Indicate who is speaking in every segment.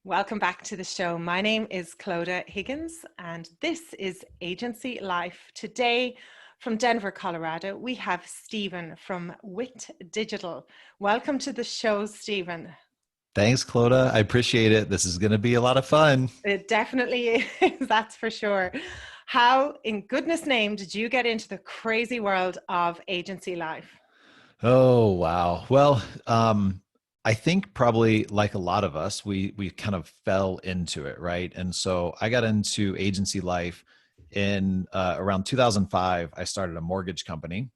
Speaker 1: Welcome back to the show. My name is Clodagh Higgins, and this is Agency Life. Today, from Denver, Colorado, we have Stephen from Wit Digital. Welcome to the show, Stephen.
Speaker 2: Thanks, Clodagh. I appreciate it. This is going to be a lot of fun.
Speaker 1: It definitely is, that's for sure. How, in goodness name, did you get into the crazy world of agency life?
Speaker 2: Oh, wow. I think probably like a lot of us, we kind of fell into it, right? And so I got into agency life in around 2005. I started a mortgage company,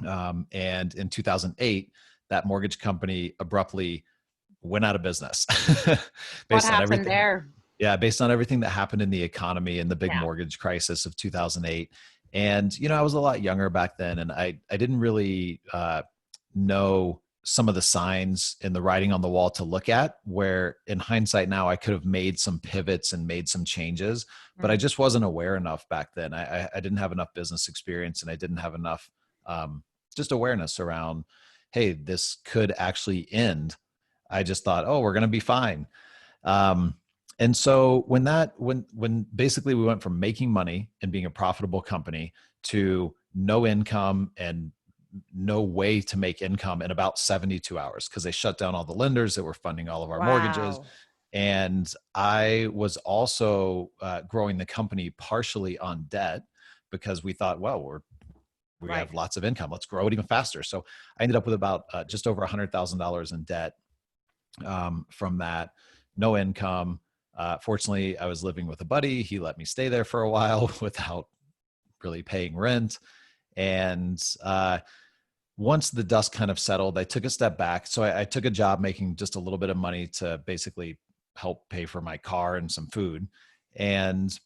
Speaker 2: and in 2008, that mortgage company abruptly went out of business
Speaker 1: What
Speaker 2: based on
Speaker 1: happened
Speaker 2: everything.
Speaker 1: there?
Speaker 2: Yeah, based on everything that happened in the economy and the big
Speaker 1: Yeah,
Speaker 2: mortgage crisis of 2008. And, I was a lot younger back then, and I didn't really know some of the signs in the writing on the wall to look at, where in hindsight now I could have made some pivots and made some changes, but I
Speaker 1: mm,
Speaker 2: just wasn't aware enough back then. I didn't have enough business experience, and I didn't have enough just awareness around, hey, this could actually end. I just thought, oh, we're going to be fine. Um, and so when basically we went from making money and being a profitable company to no income and no way to make income in about 72 hours because they shut down all the lenders that were funding all of our mortgages.
Speaker 1: wow.
Speaker 2: And I was also growing the company partially on debt because we thought, well, we
Speaker 1: Right.
Speaker 2: have lots of income. Let's grow it even faster. So I ended up with about just over $100,000 in debt from that, no income. Fortunately, I was living with a buddy. He let me stay there for a while without really paying rent. And once the dust kind of settled, I took a step back. So I took a job making just a little bit of money to basically help pay for my car and some food. And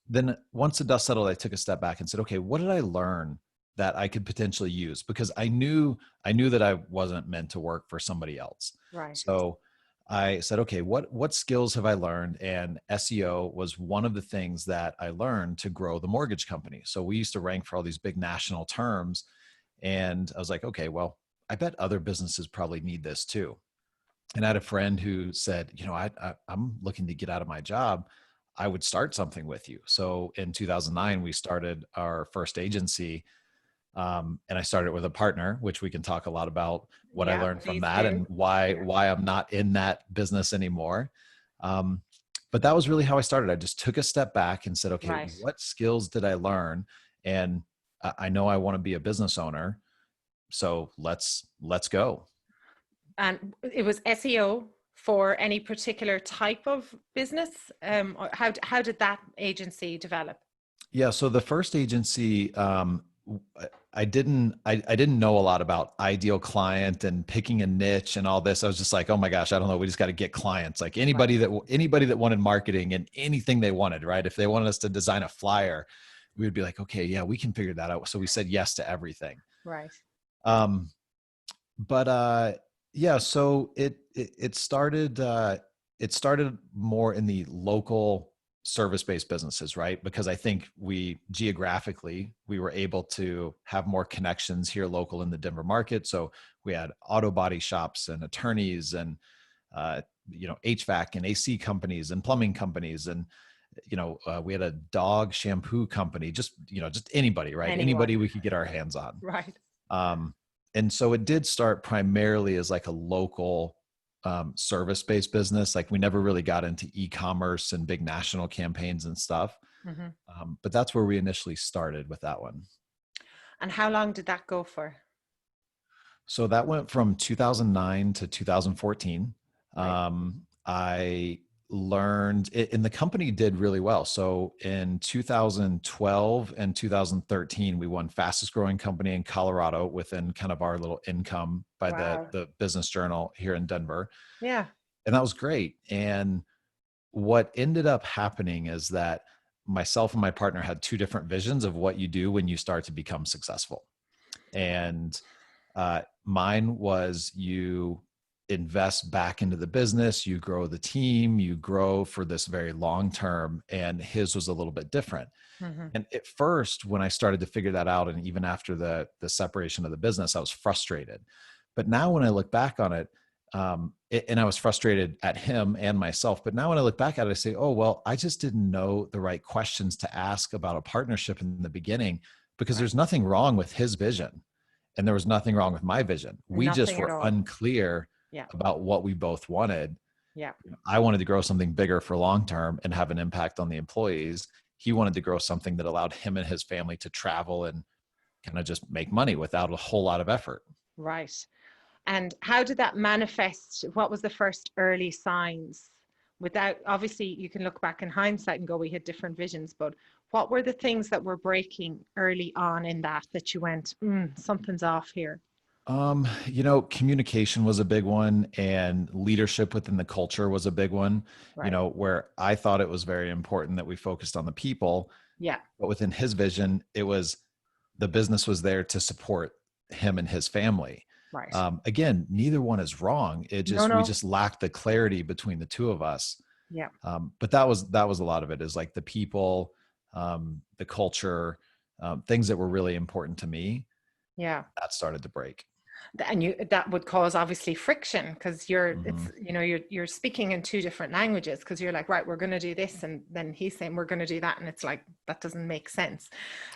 Speaker 2: then once the dust settled, I took a step back and said, okay, what did I learn that I could potentially use? Because I knew that I wasn't meant to work for somebody else.
Speaker 1: Right.
Speaker 2: So I said, okay, what skills have I learned? And SEO was one of the things that I learned to grow the mortgage company. So we used to rank for all these big national terms. And I was like, okay, well, I bet other businesses probably need this too. And I had a friend who said, I'm looking to get out of my job. I would start something with you. So in 2009, we started our first agency. And I started with a partner, which we can talk a lot about what I
Speaker 1: Yeah,
Speaker 2: learned from
Speaker 1: please
Speaker 2: that
Speaker 1: do.
Speaker 2: and why I'm not in that business anymore. Um, but that was really how I started. I just took a step back and said, okay,
Speaker 1: Right.
Speaker 2: what skills did I learn? And I know I want to be a business owner. So let's go.
Speaker 1: And it was SEO for any particular type of business? Or how did that agency develop?
Speaker 2: Yeah. So the first agency, I didn't know a lot about ideal client and picking a niche and all this. I was just like, oh my gosh, I don't know. We just got to get clients. Like
Speaker 1: Right.
Speaker 2: anybody that wanted marketing and anything they wanted, right? If they wanted us to design a flyer, we would be like, okay, yeah, we can figure that out. So we said yes to everything.
Speaker 1: Right.
Speaker 2: Um, but yeah, so it started more in the local service-based businesses, right? Because I think we were able to have more connections here local in the Denver market. So we had auto body shops and attorneys and HVAC and AC companies and plumbing companies and we had a dog shampoo company, just anybody, right? Anybody
Speaker 1: Anyone.
Speaker 2: we could get our hands on.
Speaker 1: Right.
Speaker 2: Um, and so it did start primarily as like a local service-based business. Like we never really got into e-commerce and big national campaigns and stuff.
Speaker 1: Hmm.
Speaker 2: But that's where we initially started with that one.
Speaker 1: And how long did that go for?
Speaker 2: So that went from 2009 to 2014.
Speaker 1: Right.
Speaker 2: I learned it, and the company did really well. So in 2012 and 2013, we won fastest growing company in Colorado within kind of our little income by
Speaker 1: Wow.
Speaker 2: the Business Journal here in Denver.
Speaker 1: Yeah.
Speaker 2: And that was great. And what ended up happening is that myself and my partner had two different visions of what you do when you start to become successful. And mine was you invest back into the business, you grow the team, you grow for this very long term. And his was a little bit different.
Speaker 1: Hmm.
Speaker 2: And at first, when I started to figure that out, and even after the separation of the business, I was frustrated. But now when I look back on it, And I was frustrated at him and myself. But now when I look back at it, I say, oh, well, I just didn't know the right questions to ask about a partnership in the beginning, because
Speaker 1: Right.
Speaker 2: there's nothing wrong with his vision and there was nothing wrong with my vision. We just
Speaker 1: Nothing at
Speaker 2: were
Speaker 1: all.
Speaker 2: unclear
Speaker 1: Yeah.
Speaker 2: about what we both wanted.
Speaker 1: Yeah.
Speaker 2: I wanted to grow something bigger for long term and have an impact on the employees. He wanted to grow something that allowed him and his family to travel and kind of just make money without a whole lot of effort.
Speaker 1: Right. And how did that manifest? What was the first early signs? Without, obviously, you can look back in hindsight and go, we had different visions, but what were the things that were breaking early on in that you went, something's off here?
Speaker 2: Communication was a big one, and leadership within the culture was a big one,
Speaker 1: Right.
Speaker 2: where I thought it was very important that we focused on the people,
Speaker 1: Yeah.
Speaker 2: but within his vision, it was the business was there to support him and his family.
Speaker 1: Right.
Speaker 2: Again, neither one is wrong.
Speaker 1: No,
Speaker 2: We
Speaker 1: no.
Speaker 2: just lacked the clarity between the two of us.
Speaker 1: Yeah.
Speaker 2: But that was a lot of it, is like the people, the culture, things that were really important to me.
Speaker 1: Yeah.
Speaker 2: That started to break.
Speaker 1: And that would cause obviously friction, because
Speaker 2: Hmm.
Speaker 1: you're speaking in two different languages, because you're like, right, we're going to do this, and then he's saying we're going to do that, and it's like, that doesn't make sense.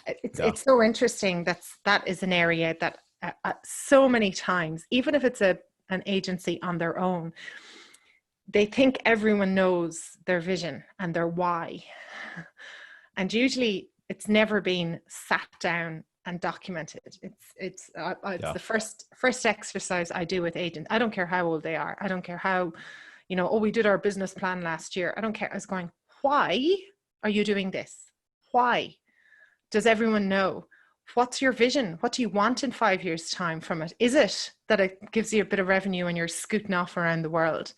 Speaker 1: it's
Speaker 2: Yeah.
Speaker 1: it's so interesting. That is an area that so many times, even if it's an agency on their own, they think everyone knows their vision and their why, and usually it's never been sat down and documented. It's
Speaker 2: Yeah.
Speaker 1: the first exercise I do with agents. I don't care how old they are. I don't care how, oh, we did our business plan last year. I don't care. I was going, why are you doing this? Why? Does everyone know? What's your vision? What do you want in 5 years' time from it? Is it that it gives you a bit of revenue and you're scooting off around the world?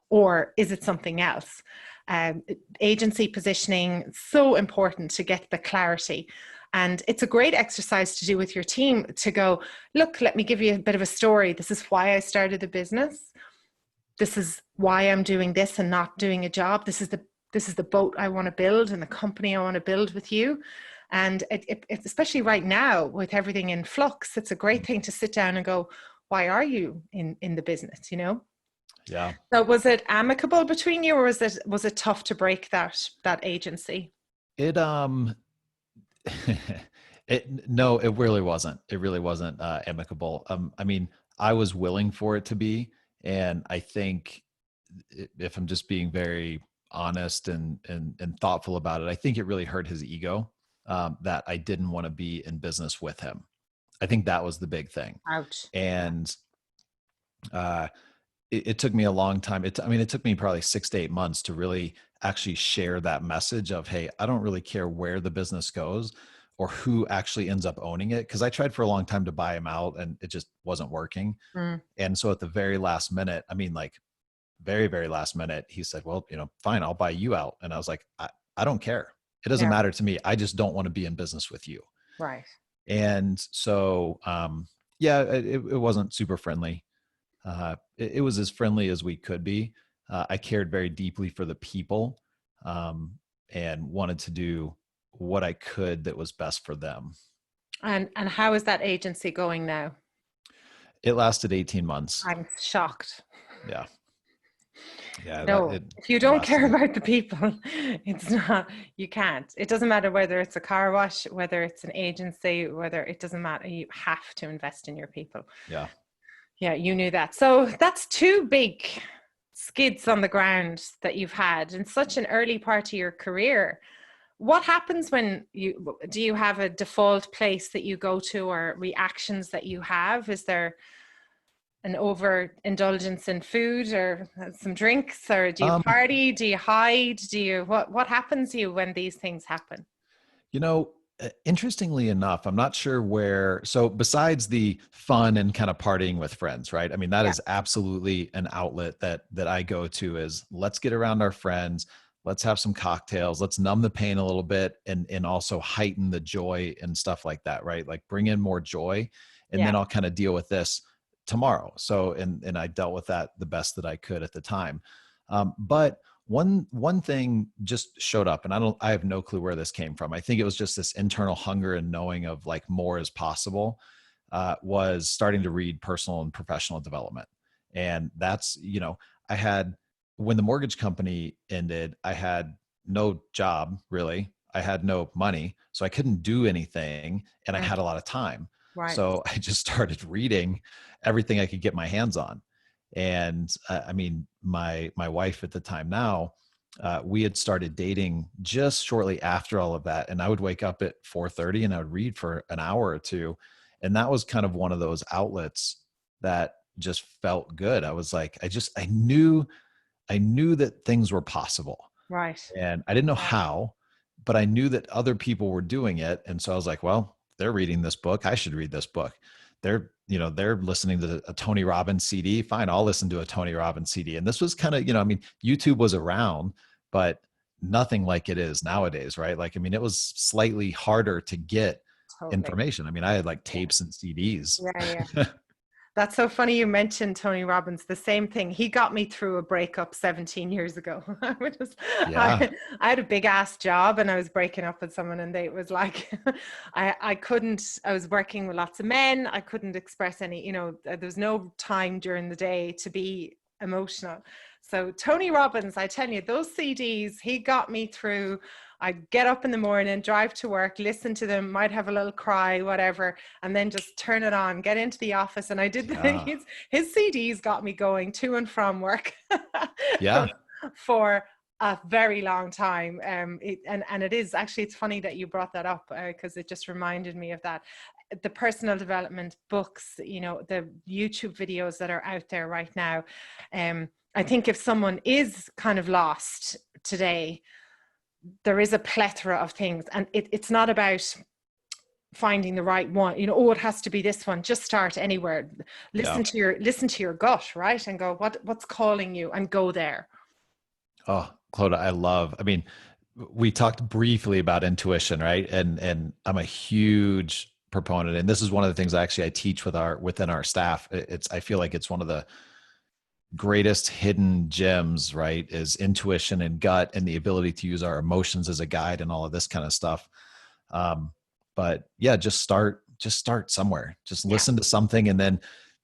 Speaker 1: Or is it something else? Agency positioning, so important to get the clarity. And it's a great exercise to do with your team, to go, look, let me give you a bit of a story. This is why I started the business. This is why I'm doing this and not doing a job. This is the boat I want to build and the company I want to build with you. And it's especially right now with everything in flux, it's a great thing to sit down and go, why are you in the business,
Speaker 2: Yeah.
Speaker 1: So was it amicable between you, or was it tough to break that agency?
Speaker 2: It no, it really wasn't. It really wasn't amicable. I mean, I was willing for it to be, and I think, if I'm just being very honest and thoughtful about it, I think it really hurt his ego, that I didn't want to be in business with him. I think that was the big thing.
Speaker 1: Ouch.
Speaker 2: And uh, it took me a long time. It took me probably 6 to 8 months to really actually share that message of, hey, I don't really care where the business goes or who actually ends up owning it. Cause I tried for a long time to buy him out and it just wasn't working.
Speaker 1: Mm,
Speaker 2: And so at the very last minute, like very, very last minute, he said, well, fine, I'll buy you out. And I was like, I don't care. It doesn't
Speaker 1: yeah.
Speaker 2: matter to me. I just don't want to be in business with you.
Speaker 1: Right.
Speaker 2: And so, yeah, it wasn't super friendly. It was as friendly as we could be. I cared very deeply for the people, and wanted to do what I could that was best for them.
Speaker 1: And how is that agency going now?
Speaker 2: It lasted 18 months.
Speaker 1: I'm shocked.
Speaker 2: Yeah. Yeah.
Speaker 1: No,
Speaker 2: It
Speaker 1: if you don't care
Speaker 2: lasted.
Speaker 1: about the people, it's not, you can't. It doesn't matter whether it's a car wash, whether it's an agency, whether it doesn't matter. You have to invest in your people.
Speaker 2: Yeah.
Speaker 1: Yeah, you knew that. So that's two big skids on the ground that you've had in such an early part of your career. What happens when do you have a default place that you go to, or reactions that you have? Is there an overindulgence in food or some drinks, or do you
Speaker 2: Um,
Speaker 1: party? Do you hide? What happens to you when these things happen?
Speaker 2: Interestingly enough, I'm not sure where. So, besides the fun and kind of partying with friends, right? I mean, that
Speaker 1: Yeah,
Speaker 2: is absolutely an outlet that I go to. Is let's get around our friends, let's have some cocktails, let's numb the pain a little bit, and also heighten the joy and stuff like that, right? Like bring in more joy, and
Speaker 1: yeah,
Speaker 2: then I'll kind of deal with this tomorrow. So, and I dealt with that the best that I could at the time. But one thing just showed up, and I have no clue where this came from. I think it was just this internal hunger and knowing of like more is possible. Was starting to read personal and professional development. And that's, I had, when the mortgage company ended, I had no job really. I had no money, so I couldn't do anything, and I
Speaker 1: Mm,
Speaker 2: had a lot of time.
Speaker 1: right.
Speaker 2: So I just started reading everything I could get my hands on. And I mean, my wife at the time now, we had started dating just shortly after all of that, and I would wake up at 4:30 and I would read for an hour or two, and that was kind of one of those outlets that just felt good. I was like, I knew that things were possible,
Speaker 1: Right.
Speaker 2: and I didn't know
Speaker 1: Yeah.
Speaker 2: how, but I knew that other people were doing it. And so I was like, well, they're reading this book, I should read this book. They're listening to a Tony Robbins CD. Fine, I'll listen to a Tony Robbins CD. And this was kind of, I mean, YouTube was around, but nothing like it is nowadays, right? Like, I mean, it was slightly harder to get
Speaker 1: Totally.
Speaker 2: information. I mean, I had like
Speaker 1: Yeah.
Speaker 2: tapes and CDs.
Speaker 1: Yeah. Yeah. That's so funny you mentioned Tony Robbins. The same thing. He got me through a breakup 17 years ago.
Speaker 2: Yeah.
Speaker 1: I had a big ass job and I was breaking up with someone, and it was like I couldn't, I was working with lots of men. I couldn't express any, there was no time during the day to be emotional. So Tony Robbins, I tell you, those CDs, he got me through. I'd get up in the morning, drive to work, listen to them, might have a little cry, whatever, and then just turn it on, get into the office. And I did
Speaker 2: Yeah.
Speaker 1: his CDs got me going to and from work
Speaker 2: Yeah.
Speaker 1: for a very long time. And it is actually, it's funny that you brought that up, because it just reminded me of that. The personal development books, the YouTube videos that are out there right now. I think if someone is kind of lost today, there is a plethora of things, and it's not about finding the right one, oh, it has to be this one. Just start anywhere.
Speaker 2: Yeah.
Speaker 1: Listen to your gut, right? And go, what's calling you, and go there.
Speaker 2: Oh, Clodagh, I mean, we talked briefly about intuition, right? And I'm a huge proponent. And this is one of the things I teach within our staff. I feel like it's one of the greatest hidden gems, right? Is intuition and gut and the ability to use our emotions as a guide and all of this kind of stuff. But yeah, just start somewhere. Just
Speaker 1: Yeah.
Speaker 2: listen to something, and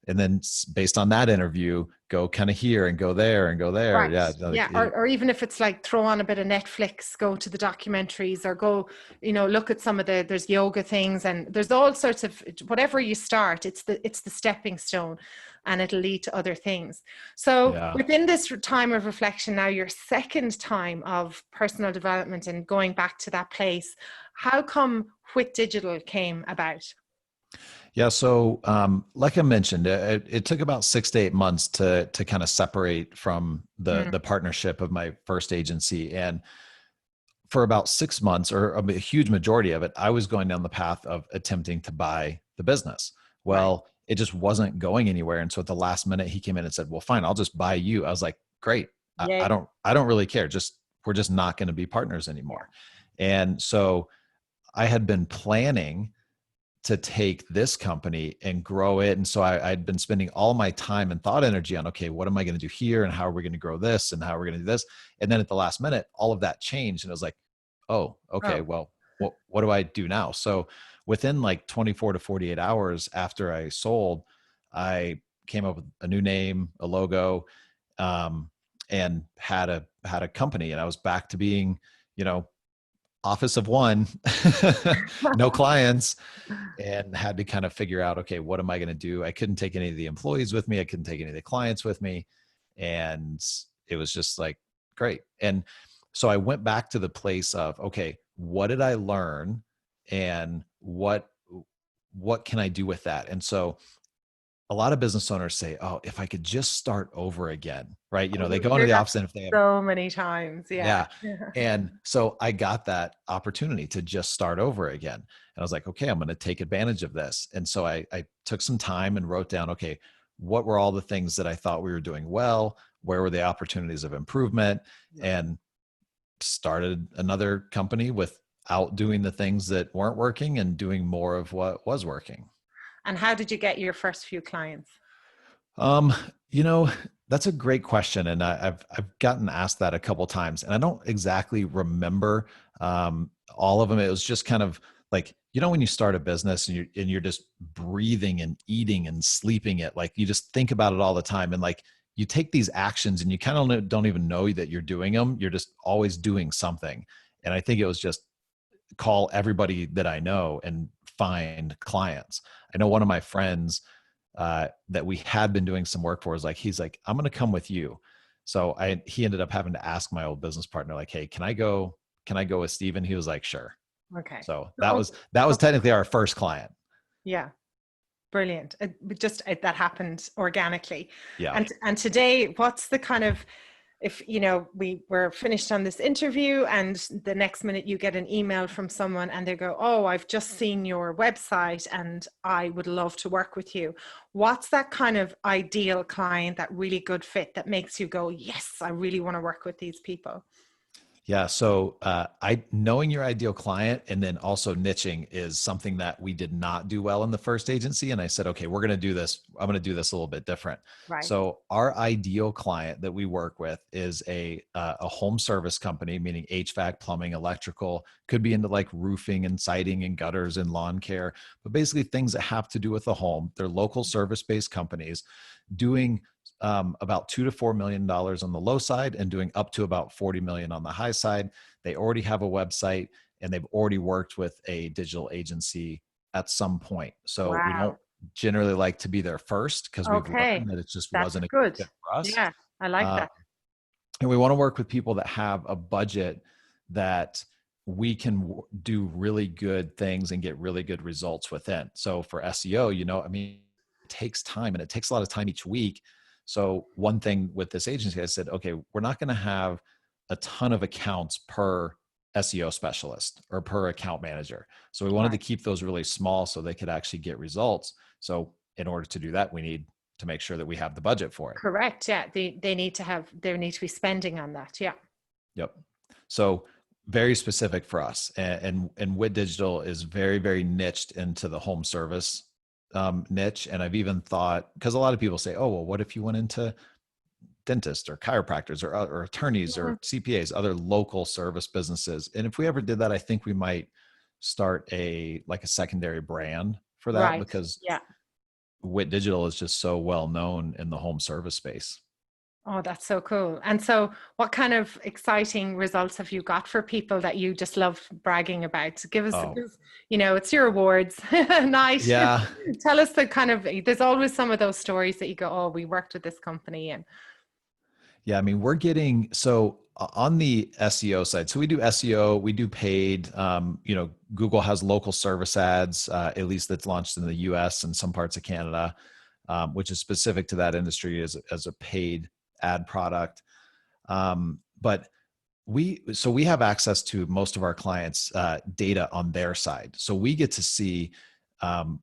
Speaker 2: then based on that interview, go kind of here and go there and go there.
Speaker 1: Right.
Speaker 2: Yeah. Like
Speaker 1: Yeah. Or even if it's like throw on a bit of Netflix, go to the documentaries, or go, look at some of there's yoga things, and there's all sorts of, whatever you start, it's the stepping stone, and it'll lead to other things. So
Speaker 2: yeah.
Speaker 1: within this time of reflection now, your second time of personal development and going back to that place, how come Wit Digital came about?
Speaker 2: Yeah. So, like I mentioned, it took about 6 to 8 months to kind of separate from
Speaker 1: Mm,
Speaker 2: the partnership of my first agency. And for about 6 months, or a huge majority of it, I was going down the path of attempting to buy the business.
Speaker 1: right.
Speaker 2: Well, it just wasn't going anywhere. And so at the last minute, he came in and said, "Well, fine, I'll just buy you." I was like, "Great.
Speaker 1: Yeah.
Speaker 2: I don't really care. We're just not going to be partners
Speaker 1: Yeah.
Speaker 2: anymore." And so I had been planning to take this company and grow it. And so I'd been spending all my time and thought energy on, okay, what am I going to do here? And how are we going to grow this? And how are we going to do this? And then at the last minute, all of that changed. And I was like, oh, okay,
Speaker 1: Oh,
Speaker 2: well, what do I do now? So within like 24 to 48 hours after I sold, I came up with a new name, a logo, um, and had a company. And I was back to being, you know, office of one, no clients, and had to kind of figure out, okay, what am I going to do? I couldn't take any of the employees with me. I couldn't take any of the clients with me. And it was just like, great. And so I went back to the place of, okay, what did I learn? And what can I do with that? And so a lot of business owners say, oh, if I could just start over again, right? You know, they
Speaker 1: you
Speaker 2: go into
Speaker 1: hear
Speaker 2: the
Speaker 1: that
Speaker 2: office, and if they have,
Speaker 1: so many times. Yeah.
Speaker 2: yeah. And so I got that opportunity to just start over again. And I was like, okay, I'm going to take advantage of this. And so I took some time and wrote down, okay, what were all the things that I thought we were doing well? Where were the opportunities of improvement?
Speaker 1: Yeah.
Speaker 2: And started another company without doing the things that weren't working and doing more of what was working.
Speaker 1: And how did you get your first few clients?
Speaker 2: Um, you know, that's a great question, and I've gotten asked that a couple times, and I don't exactly remember all of them. It was just kind of like, when you start a business and you're just breathing and eating and sleeping it, like you just think about it all the time. And like, you take these actions and you kind of don't even know that you're doing them. You're just always doing something. And I think it was just call everybody that I know and find clients. I know one of my friends that we had been doing some work for is like, he's like, I'm going to come with you. So he ended up having to ask my old business partner, like, hey, can I go with Steven? He was like, sure.
Speaker 1: Okay.
Speaker 2: So
Speaker 1: Oh,
Speaker 2: that was
Speaker 1: okay.
Speaker 2: technically our first client.
Speaker 1: Yeah. Brilliant. That happened organically.
Speaker 2: Yeah.
Speaker 1: And today, what's the kind of, if we were finished on this interview and the next minute you get an email from someone and they go, oh, I've just seen your website and I would love to work with you. What's that kind of ideal client, that really good fit that makes you go, yes, I really want to work with these people?
Speaker 2: Yeah. So knowing your ideal client and then also niching is something that we did not do well in the first agency. And I said, okay, we're going to do this. I'm going to do this a little bit different.
Speaker 1: Right.
Speaker 2: So our ideal client that we work with is a home service company, meaning HVAC, plumbing, electrical, could be into like roofing and siding and gutters and lawn care, but basically things that have to do with the home. They're local service-based companies doing about $2 to $4 million on the low side and doing up to about 40 million on the high side. They already have a website and they've already worked with a digital agency at some point. So we don't
Speaker 1: Wow.
Speaker 2: generally like to be there first because we've
Speaker 1: Okay.
Speaker 2: learned that it just
Speaker 1: That's
Speaker 2: wasn't a
Speaker 1: good.
Speaker 2: good fit for us.
Speaker 1: Yeah, I like
Speaker 2: Uh,
Speaker 1: that.
Speaker 2: and we want to work with people that have a budget that we can do really good things and get really good results within. So for SEO, I mean, it takes time and it takes a lot of time each week. So one thing with this agency, I said, okay, we're not going to have a ton of accounts per SEO specialist or per account manager. So we wanted to
Speaker 1: Right.
Speaker 2: keep those really small so they could actually get results. So in order to do that, we need to make sure that we have the budget for it.
Speaker 1: Correct. Yeah. They need to have, they need to be spending on that. Yeah.
Speaker 2: Yep. So very specific for us, and Wit Digital is very, very niched into the home service niche. And I've even thought, because a lot of people say, oh, well, what if you went into dentists or chiropractors or attorneys
Speaker 1: Mhm.
Speaker 2: or CPAs, other local service businesses? And if we ever did that, I think we might start a secondary brand for that,
Speaker 1: Right.
Speaker 2: because
Speaker 1: Yeah.
Speaker 2: Wit Digital is just so well known in the home service space.
Speaker 1: Oh, that's so cool. And so what kind of exciting results have you got for people that you just love bragging about?
Speaker 2: Oh,
Speaker 1: It's your awards night.
Speaker 2: yeah.
Speaker 1: Tell us the kind of, there's always some of those stories that you go, oh, we worked with this company and
Speaker 2: Yeah, I mean, we're getting on the SEO side. So we do SEO, we do paid. Google has local service ads, at least that's launched in the US and some parts of Canada, which is specific to that industry as a paid ad product. But we have access to most of our clients' data on their side, so we get to see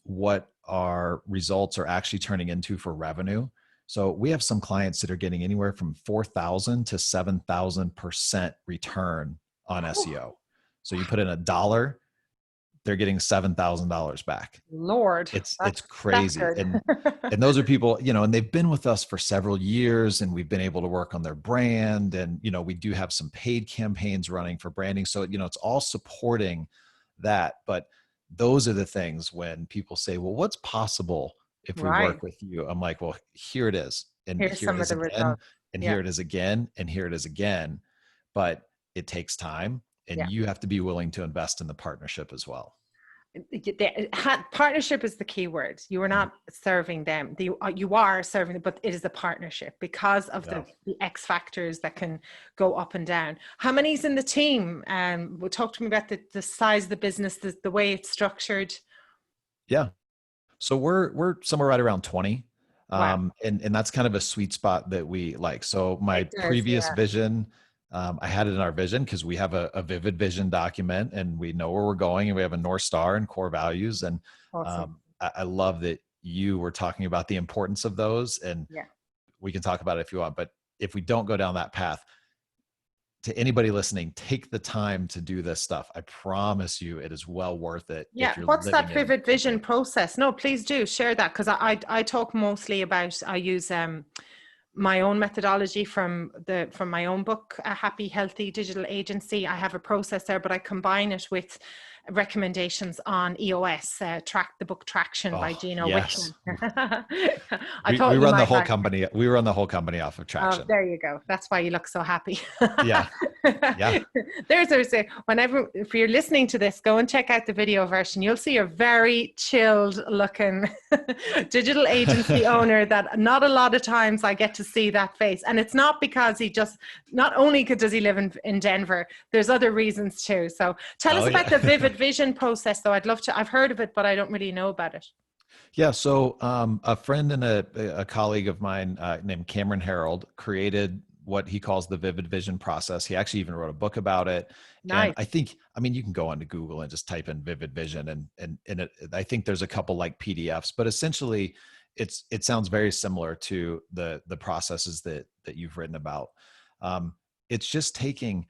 Speaker 2: what our results are actually turning into for revenue. So we have some clients that are getting anywhere from 4,000 to 7,000% return on
Speaker 1: oh,
Speaker 2: SEO. So you put in $1, they're getting $7,000 back.
Speaker 1: Lord,
Speaker 2: It's
Speaker 1: that's
Speaker 2: crazy.
Speaker 1: good.
Speaker 2: And those are people, and they've been with us for several years, and we've been able to work on their brand. And we do have some paid campaigns running for branding, so it's all supporting that. But those are the things when people say, well, what's possible if we
Speaker 1: Right.
Speaker 2: work with you? I'm like, well, here it is, and
Speaker 1: Here's
Speaker 2: here it
Speaker 1: some of
Speaker 2: is
Speaker 1: the
Speaker 2: again,
Speaker 1: results.
Speaker 2: and
Speaker 1: Yeah.
Speaker 2: here it is again, and here it is again. But it takes time, and
Speaker 1: Yeah.
Speaker 2: you have to be willing to invest in the partnership as well.
Speaker 1: Partnership is the key word. You are
Speaker 2: Mhm.
Speaker 1: not serving them. You are serving them, but it is a partnership because of
Speaker 2: Yeah.
Speaker 1: the X factors that can go up and down. How many's in the team? Well, talk to me about the size of the business, the way it's structured.
Speaker 2: Yeah. So we're somewhere right around 20.
Speaker 1: Wow.
Speaker 2: And that's kind of a sweet spot that we like. So my
Speaker 1: It does.
Speaker 2: previous
Speaker 1: Yeah.
Speaker 2: vision, I had it in our vision because we have a vivid vision document and we know where we're going, and we have a North Star and core values. And
Speaker 1: Awesome.
Speaker 2: I love that you were talking about the importance of those, and
Speaker 1: Yeah.
Speaker 2: we can talk about it if you want. But if we don't go down that path, to anybody listening, take the time to do this stuff. I promise you it is well worth it
Speaker 1: Yeah.
Speaker 2: if you're
Speaker 1: What's
Speaker 2: living
Speaker 1: that
Speaker 2: it and
Speaker 1: vivid
Speaker 2: living
Speaker 1: vision
Speaker 2: it.
Speaker 1: process? No, please do share that, because I talk mostly about, I use my own methodology from my own book, A Happy Healthy Digital Agency. I have a process there, but I combine it with recommendations on EOS, the book Traction by
Speaker 2: Oh,
Speaker 1: Gino
Speaker 2: yes.
Speaker 1: Wickman. I thought
Speaker 2: We
Speaker 1: you
Speaker 2: run the
Speaker 1: might
Speaker 2: whole
Speaker 1: like.
Speaker 2: company. We run the whole company off of
Speaker 1: Oh,
Speaker 2: Traction.
Speaker 1: there you go. That's why you look so happy.
Speaker 2: Yeah. Yeah.
Speaker 1: There's a, whenever, if you're listening to this, go and check out the video version. You'll see a very chilled looking digital agency owner that not a lot of times I get to see that face. And it's not because not only does he live in Denver, there's other reasons too. So tell us
Speaker 2: Oh,
Speaker 1: about the
Speaker 2: yeah.
Speaker 1: Vivid Vision process though. I've heard of it, but I don't really know about it.
Speaker 2: Yeah. So a friend and a colleague of mine named Cameron Harold created what he calls the Vivid Vision process. He actually even wrote a book about it. And
Speaker 1: Nice.
Speaker 2: I mean, you can go onto Google and just type in Vivid Vision, I think there's a couple like PDFs, but essentially it sounds very similar to the processes that you've written about. It's just taking,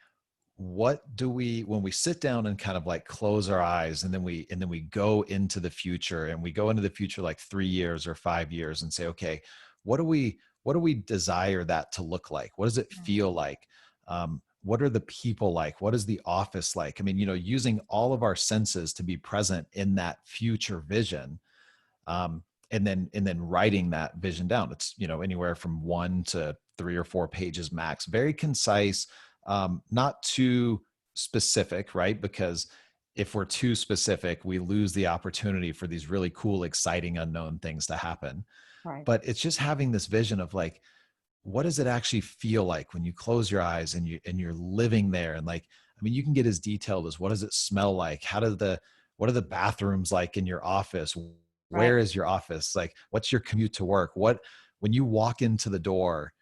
Speaker 2: what do we, when we sit down and kind of like close our eyes, and then we go into the future, and we go into the future like 3 years or 5 years, and say, okay, what do we desire that to look like? What does it feel like? What are the people like? What is the office like? I mean, using all of our senses to be present in that future vision, and then writing that vision down. It's anywhere from 1 to 3 or 4 pages max, very concise, not too specific, right? Because if we're too specific, we lose the opportunity for these really cool, exciting, unknown things to happen.
Speaker 1: Right.
Speaker 2: But it's just having this vision of like, what does it actually feel like when you close your eyes and you're living there? And like, I mean, you can get as detailed as, what does it smell like? What are the bathrooms like in your office?
Speaker 1: Right.
Speaker 2: Where is your office? Like, what's your commute to work? When you walk into the door,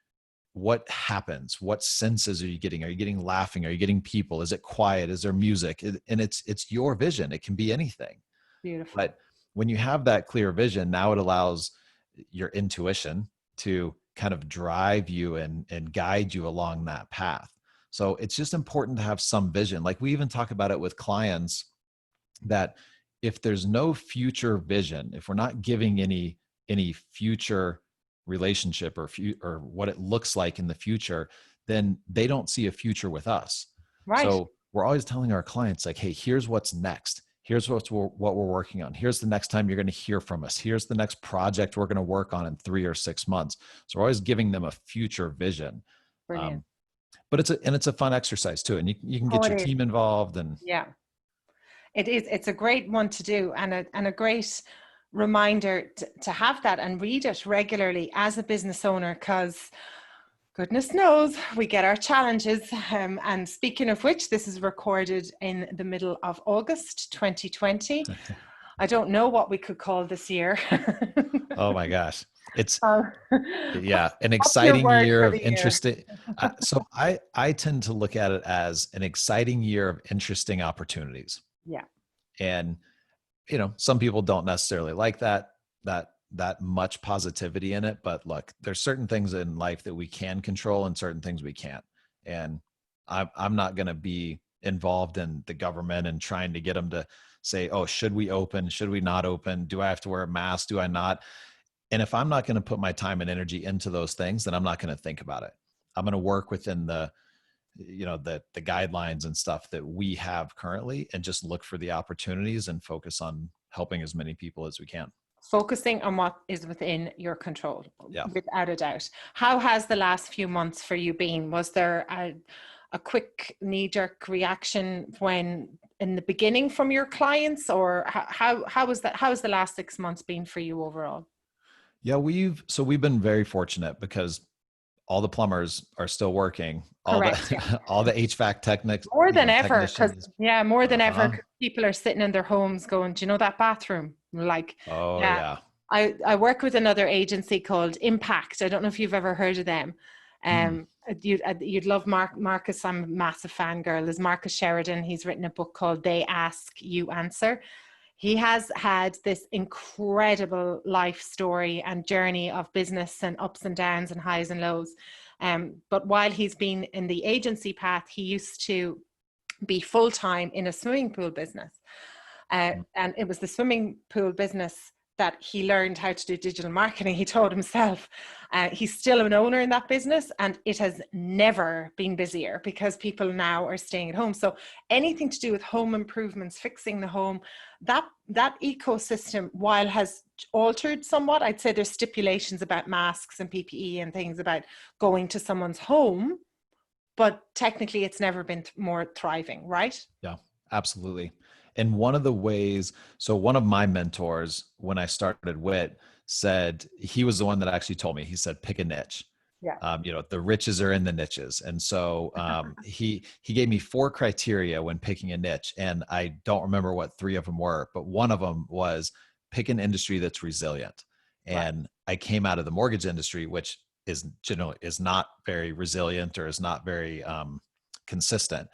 Speaker 2: what happens? What senses are you getting? Are you getting laughing? Are you getting people? Is it quiet? Is there music? And it's your vision. It can be anything.
Speaker 1: Beautiful.
Speaker 2: But when you have that clear vision, now it allows your intuition to kind of drive you and guide you along that path. So it's just important to have some vision. Like, we even talk about it with clients, that if there's no future vision, if we're not giving any future relationship or what it looks like in the future, then they don't see a future with us.
Speaker 1: Right.
Speaker 2: So we're always telling our clients like, hey, here's what's next. Here's what we're working on. Here's the next time you're going to hear from us. Here's the next project we're going to work on in 3 or 6 months. So we're always giving them a future vision.
Speaker 1: Brilliant.
Speaker 2: But it's a fun exercise too. And you can
Speaker 1: Oh,
Speaker 2: get
Speaker 1: it
Speaker 2: your
Speaker 1: is.
Speaker 2: team involved. And
Speaker 1: Yeah. It is. It's a great one to do, and a great reminder to have that and read it regularly as a business owner, because goodness knows we get our challenges. And speaking of which, this is recorded in the middle of August 2020. I don't know what we could call this year.
Speaker 2: oh my gosh, it's
Speaker 1: Uh,
Speaker 2: yeah, an
Speaker 1: what's your
Speaker 2: exciting
Speaker 1: word
Speaker 2: year
Speaker 1: for
Speaker 2: of
Speaker 1: the year?
Speaker 2: interesting. So I tend to look at it as an exciting year of interesting opportunities.
Speaker 1: Yeah.
Speaker 2: And some people don't necessarily like that much positivity in it, but look, there's certain things in life that we can control and certain things we can't. And I'm not going to be involved in the government and trying to get them to say, oh, should we open, should we not open, do I have to wear a mask, do I not? And if I'm not going to put my time and energy into those things, then I'm not going to think about it. I'm going to work within the guidelines and stuff that we have currently, and just look for the opportunities and focus on helping as many people as we can.
Speaker 1: Focusing on what is within your control,
Speaker 2: Yeah.
Speaker 1: without a doubt. How has the last few months for you been? Was there a quick knee-jerk reaction when in the beginning from your clients, or how was that? How has the last 6 months been for you overall?
Speaker 2: Yeah, we've been very fortunate because all the plumbers are still working. All
Speaker 1: Correct. Yeah.
Speaker 2: the all the HVAC
Speaker 1: More than ever, because
Speaker 2: technicians.
Speaker 1: more than ever,
Speaker 2: Uh-huh.
Speaker 1: 'cause people are sitting in their homes going, do you know that bathroom? Like,
Speaker 2: Oh
Speaker 1: yeah.
Speaker 2: yeah.
Speaker 1: I work with another agency called Impact. I don't know if you've ever heard of them.
Speaker 2: Mm.
Speaker 1: You'd love Marcus. I'm a massive fangirl. There's Marcus Sheridan. He's written a book called They Ask, You Answer. He has had this incredible life story and journey of business and ups and downs and highs and lows. But while he's been in the agency path, he used to be full-time in a swimming pool business. And it was the swimming pool business that he learned how to do digital marketing. He told himself he's still an owner in that business, and it has never been busier because people now are staying at home. So anything to do with home improvements, fixing the home, that ecosystem, while has altered somewhat, I'd say there's stipulations about masks and PPE and things about going to someone's home, but technically it's never been more thriving, right?
Speaker 2: Yeah, absolutely. And one of the ways, so one of my mentors when I started Wit said, he was the one that actually told me, he said, pick a niche.
Speaker 1: Yeah.
Speaker 2: The riches are in the niches. And so he gave me 4 criteria when picking a niche. And I don't remember what 3 of them were, but one of them was pick an industry that's resilient.
Speaker 1: Right.
Speaker 2: And I came out of the mortgage industry, which is generally is not very resilient or is not very consistent.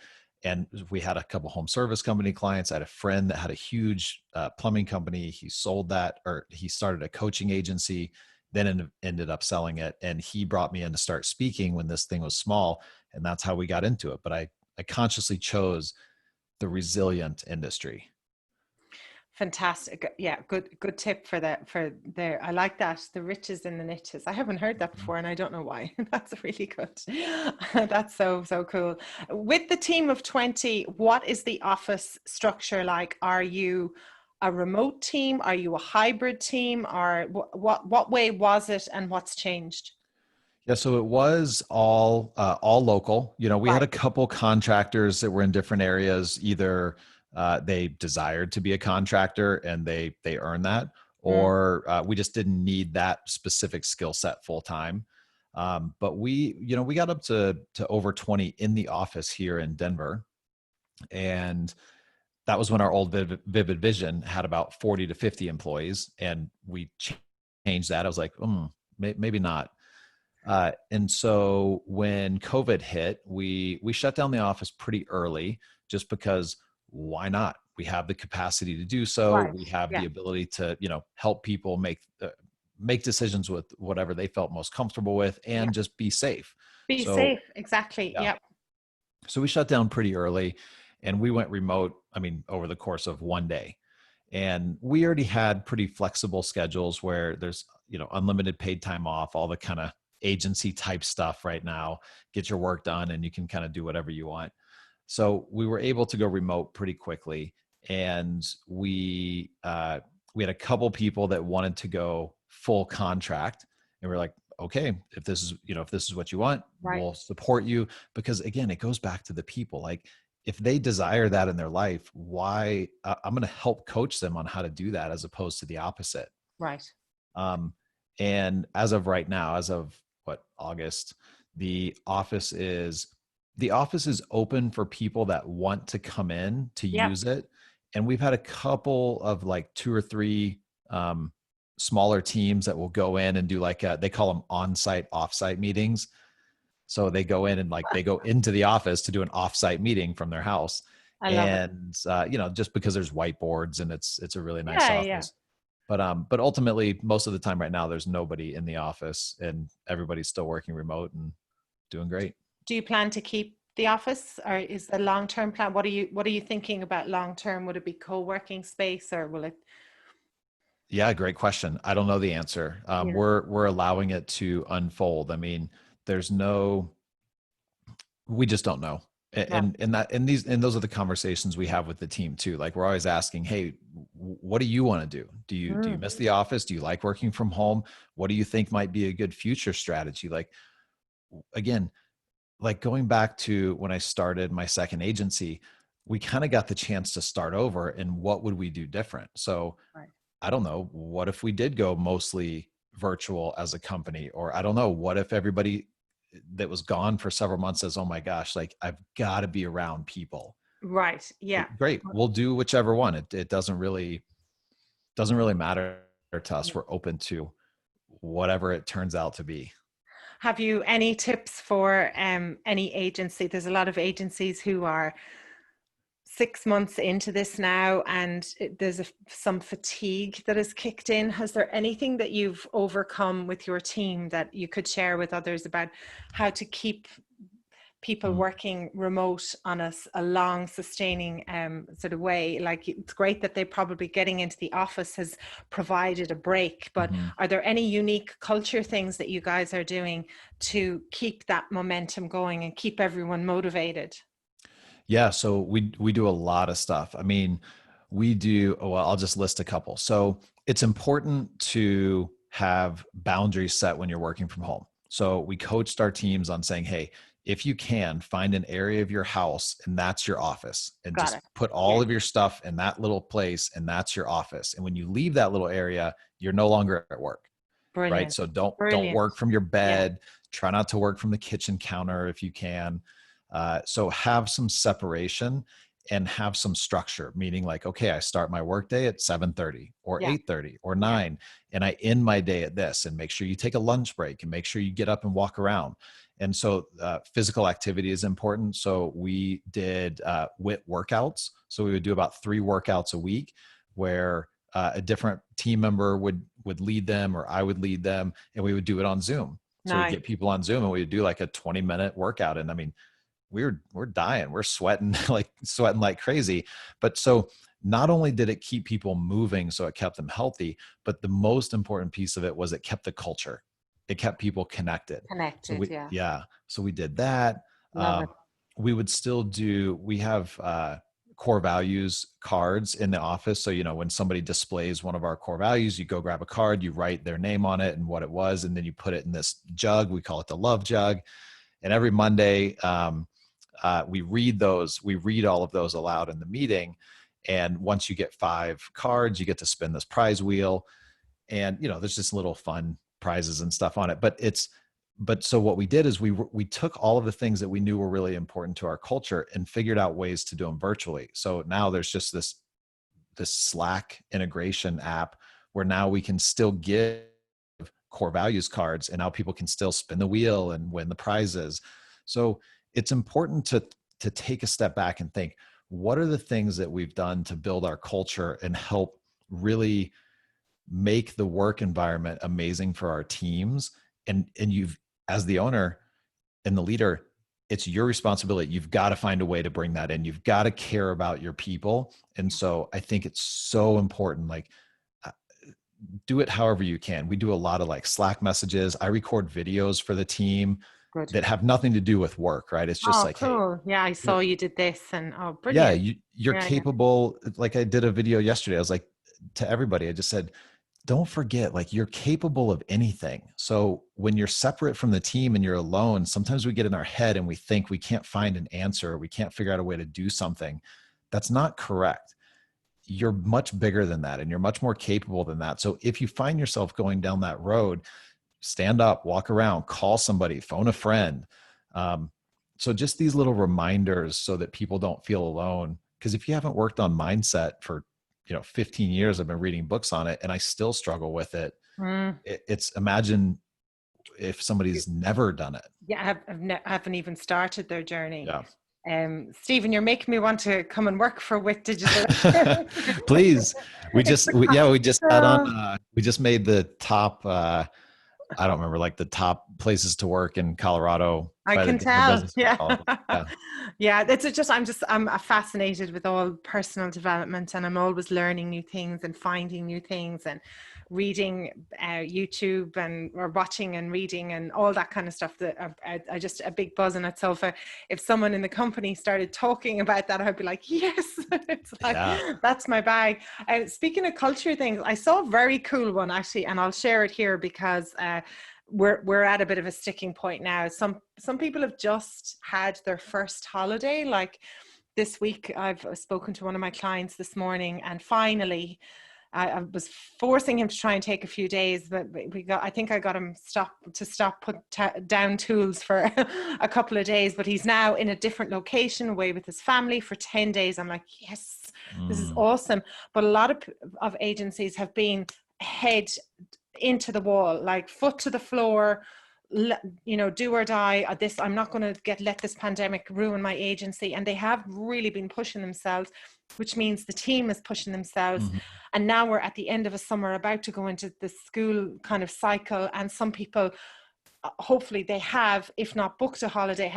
Speaker 2: And we had a couple home service company clients. I had a friend that had a huge plumbing company. He sold that, or he started a coaching agency, then ended up selling it. And he brought me in to start speaking when this thing was small. And that's how we got into it. But I consciously chose the resilient industry.
Speaker 1: Fantastic. Yeah, good tip for that, for there. I like that. The riches in the niches. I haven't heard that before and I don't know why. That's really good. That's so cool. With the team of 20, what is the office structure like? Are you a remote team? Are you a hybrid team? Or what way was it and what's changed?
Speaker 2: Yeah, so it was all local. We had
Speaker 1: Right.
Speaker 2: a couple contractors that were in different areas. Either they desired to be a contractor and they earned that,
Speaker 1: Mm,
Speaker 2: or we just didn't need that specific skill set full time. But we got up to over 20 in the office here in Denver, and that was when our old Vivid Vision had about 40 to 50 employees, and we changed that. I was like, maybe not. And so when COVID hit, we shut down the office pretty early, just because why not? We have the capacity to do so.
Speaker 1: right.
Speaker 2: We have
Speaker 1: Yeah.
Speaker 2: the ability to, help people make decisions with whatever they felt most comfortable with,
Speaker 1: Yeah.
Speaker 2: and just be safe.
Speaker 1: Be
Speaker 2: So
Speaker 1: safe. Exactly.
Speaker 2: yeah,
Speaker 1: Yep.
Speaker 2: so we shut down pretty early, and we went remote. I mean, over the course of one day. And we already had pretty flexible schedules where there's, unlimited paid time off, all the kind of agency type stuff right now. Get your work done and you can kind of do whatever you want. So we were able to go remote pretty quickly. And we had a couple people that wanted to go full contract. And we're like, okay, if this is what you want,
Speaker 1: Right.
Speaker 2: we'll support you. Because again, it goes back to the people. Like, if they desire that in their life, why I'm going to help coach them on how to do that, as opposed to the opposite.
Speaker 1: Right.
Speaker 2: Um, and as of right now, as of August, the office is open for people that want to come in to
Speaker 1: Yep.
Speaker 2: use it. And we've had a couple of like 2 or 3 smaller teams that will go in and do they call them on-site, off-site meetings. So they go in and they go into the office to do an offsite meeting from their house.
Speaker 1: I love it.
Speaker 2: And, just because there's whiteboards and it's a really nice
Speaker 1: Yeah. Yeah.
Speaker 2: office. But ultimately, most of the time right now, there's nobody in the office and everybody's still working remote and doing great.
Speaker 1: Do you plan to keep the office, or is the long-term plan? What are you thinking about long-term? Would it be co-working space, or will it?
Speaker 2: Yeah, great question. I don't know the answer.
Speaker 1: Yeah.
Speaker 2: We're allowing it to unfold. I mean, there's no, we just don't know.
Speaker 1: Right.
Speaker 2: And those are the conversations we have with the team too. Like, we're always asking, hey, what do you want to do? Do you
Speaker 1: Mm,
Speaker 2: miss the office? Do you like working from home? What do you think might be a good future strategy? Like, again, like going back to when I started my second agency, we kind of got the chance to start over, and what would we do different? So
Speaker 1: right.
Speaker 2: I don't know, what if we did go mostly virtual as a company? Or I don't know, what if everybody that was gone for several months says, oh my gosh, like, I've got to be around people.
Speaker 1: Right. Yeah.
Speaker 2: Great, we'll do whichever one. It doesn't really matter to us. We're open to whatever it turns out to be.
Speaker 1: Have you any tips for any agency? There's a lot of agencies who are 6 months into this now, and there's some fatigue that has kicked in. Has there anything that you've overcome with your team that you could share with others about how to keep people working remote on a long sustaining sort of way. Like, it's great that they probably getting into the office has provided a break, but are there any unique culture things that you guys are doing to keep that momentum going and keep everyone motivated?
Speaker 2: Yeah, so we do a lot of stuff. I mean, we do, well, I'll just list a couple. So it's important to have boundaries set when you're working from home. So we coached our teams on saying, hey, if you can find an area of your house and that's your office, and
Speaker 1: Got
Speaker 2: just
Speaker 1: it.
Speaker 2: put all of your stuff in that little place and that's your office. And when you leave that little area, you're no longer at work. Right.
Speaker 1: Brilliant.
Speaker 2: So don't
Speaker 1: Brilliant.
Speaker 2: work from your
Speaker 1: Yeah.
Speaker 2: bed. Try not to work from the kitchen counter if you can. So have some separation and have some structure, meaning like, okay, I start my workday at 7:30 or
Speaker 1: Yeah.
Speaker 2: 8:30 or
Speaker 1: Yeah.
Speaker 2: 9, and I end my day at this. And make sure you take a lunch break and make sure you get up and walk around. And so physical activity is important. So we did WIT workouts. So we would do about 3 workouts a week where a different team member would lead them, or I would lead them, and we would do it on Zoom. So we'd
Speaker 1: Nice.
Speaker 2: get people on Zoom and we would do like a 20-minute workout. And I mean, we're dying, we're sweating like crazy. But so not only did it keep people moving, so it kept them healthy, but the most important piece of it was it kept the culture. It kept people connected. So
Speaker 1: Connected. Yeah.
Speaker 2: so we did that.
Speaker 1: Love it.
Speaker 2: We would still do, we have core values cards in the office. So, when somebody displays one of our core values, you go grab a card, you write their name on it and what it was, and then you put it in this jug. We call it the love jug. And every Monday, we read all of those aloud in the meeting. And once you get 5 cards, you get to spin this prize wheel. And, there's just little fun prizes and stuff on it. But so what we did is we took all of the things that we knew were really important to our culture and figured out ways to do them virtually. So now there's just this Slack integration app where now we can still give core values cards, and now people can still spin the wheel and win the prizes. So it's important to take a step back and think, what are the things that we've done to build our culture and help really make the work environment amazing for our teams? And you've, as the owner and the leader, it's your responsibility. You've got to find a way to bring that in. You've got to care about your people. And so I think it's so important, like, do it however you can. We do a lot of like Slack messages. I record videos for the team
Speaker 1: Good.
Speaker 2: that have nothing to do with work, right? It's just
Speaker 1: Oh,
Speaker 2: like, hey,
Speaker 1: cool. Yeah, I saw you did this, and oh,
Speaker 2: yeah,
Speaker 1: brilliant.
Speaker 2: you're
Speaker 1: Yeah, yeah.
Speaker 2: capable. Like, I did a video yesterday. I was like, to everybody, I just said, don't forget, like, you're capable of anything. So when you're separate from the team and you're alone, sometimes we get in our head and we think we can't find an answer, or we can't figure out a way to do something. That's not correct. You're much bigger than that, and you're much more capable than that. So if you find yourself going down that road, stand up, walk around, call somebody, phone a friend. So just these little reminders so that people don't feel alone. Because if you haven't worked on mindset for 15 years, I've been reading books on it and I still struggle with it.
Speaker 1: Mm.
Speaker 2: It's, imagine if somebody's never done it.
Speaker 1: Yeah, haven't even started their journey.
Speaker 2: Yeah.
Speaker 1: Stephen, you're making me want to come and work for Wit Digital.
Speaker 2: Please. We just got
Speaker 1: So,
Speaker 2: on, we just made the top, I don't remember, like the top places to work in Colorado
Speaker 1: I
Speaker 2: by the
Speaker 1: can
Speaker 2: Denver
Speaker 1: tell.
Speaker 2: Business
Speaker 1: Yeah.
Speaker 2: Journal. Yeah.
Speaker 1: Yeah. I'm fascinated with all personal development, and I'm always learning new things and finding new things and reading YouTube or watching and reading and all that kind of stuff that I just a big buzz in it. So if someone in the company started talking about that, I'd be like, yes, it's like,
Speaker 2: Yeah.
Speaker 1: that's my bag. Speaking of culture things, I saw a very cool one actually, and I'll share it here because we're at a bit of a sticking point now. Some people have just had their first holiday. Like this week, I've spoken to one of my clients this morning, and finally, I was forcing him to try and take a few days, but I think I got him put down tools for a couple of days. But he's now in a different location, away with his family for 10 days. I'm like, yes, this is awesome. But a lot of agencies have been head into the wall, like foot to the floor, do or die. I'm not going to let this pandemic ruin my agency. And they have really been pushing themselves, which means the team is pushing themselves.
Speaker 2: Mm-hmm.
Speaker 1: And now we're at the end of a summer, about to go into the school kind of cycle. And some people hopefully they have, if not booked a holiday,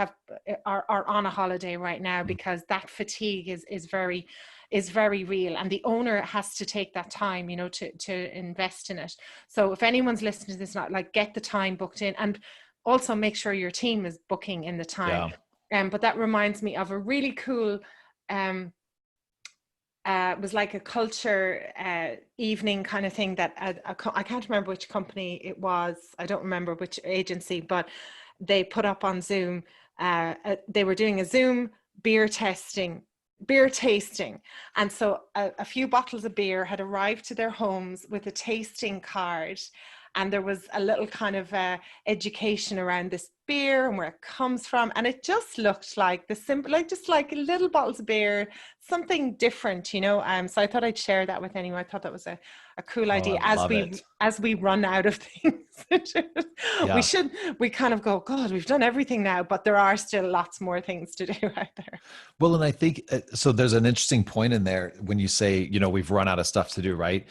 Speaker 1: are on a holiday right now,
Speaker 2: Mhm.
Speaker 1: because that fatigue is very real, and the owner has to take that time, you know, to invest in it. So if anyone's listening to this, not like, get the time booked in, and also make sure your team is booking in the time.
Speaker 2: Yeah.
Speaker 1: But that reminds me of a really cool um it was like a culture evening kind of thing that I can't remember which company it was. I don't remember which agency, but they put up on Zoom. They were doing a Zoom beer testing, beer tasting. And so a few bottles of beer had arrived to their homes with a tasting card. And there was a little kind of education around this beer and where it comes from. And it just looked like the simple, like just like little bottles of beer, something different, you know. So I thought I'd share that with anyone. I thought that was a cool
Speaker 2: Oh, I
Speaker 1: idea
Speaker 2: love it.
Speaker 1: as we run out of things. we
Speaker 2: Yeah.
Speaker 1: should we kind of go, God, we've done everything now, but there are still lots more things to do out there.
Speaker 2: Well, and I think so. There's an interesting point in there when you say, we've run out of stuff to do, right?